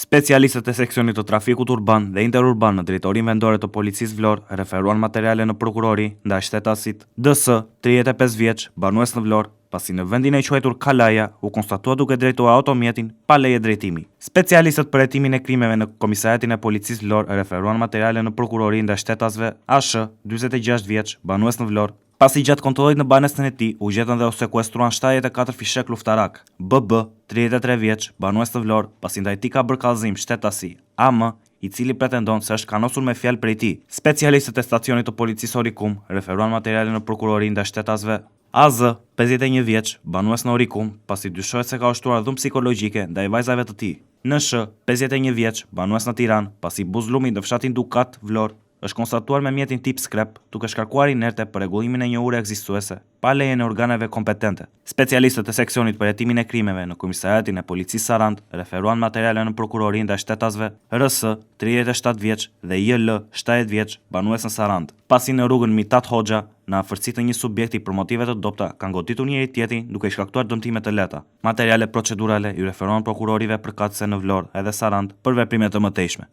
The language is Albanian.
Specialistët e seksionit të trafikut urban dhe interurban në drejtorinë vendore të policisë Vlorë referuan materiale në prokurori ndaj shtetasit DS, 35 vjeç, banues në Vlorë, pasi në vendin e quajtur Kalaja u konstatua duke drejtuar automjetin pa leje drejtimi. Specialistët për hetimin e krimeve në Komisariatin e Policisë Vlorë referuan materiale në prokurori ndaj shtetasve ASH, 46 vjeç, banues në Vlorë, pasi gjatë kontrollit në banesën e tij u gjetën dhe u sekuestruan 74 fishek luftarak. BB, 33 vjeç, banues në Vlorë, pasi ndaj tij ka bërë kallëzim shtetasi AM, i cili pretendon se është kanosur me fjalë prej tij. Specialistët e stacionit të policisë Orikum referuan materiale në prokurori ndaj shtetasve AZ, 51 vjeç, banues në Orikum, pasi dyshohet se ka ushtruar dhunë psikologjike ndaj vajzave të tij. NSH, 51 vjeç, banues në Tiranë, pasi buzëllumi në fshatin Dukat, Vlorë, është konstatuar me mjetin tip skrep, duke shkarkuar inerte për rregullimin e një ure ekzistuese, pa lejen e organeve kompetente. Specialistët e seksionit për hetimin e krimeve në Komisariatin e Policisë Sarandë referuan materiale në prokurori ndaj shtetasve RS, 37 vjeç dhe JL, 70 vjeç, banues në Sarandë, pasi në rrugën Mitat Hoxha, në afërsi të një subjekti për motive të dobta, kanë goditur njëri tjetrin duke i shkaktuar dëmtime të lehta. Materiale procedurale i referuan prokurorive përkatëse në Vlorë edhe Sarandë për veprime të mëtejshme.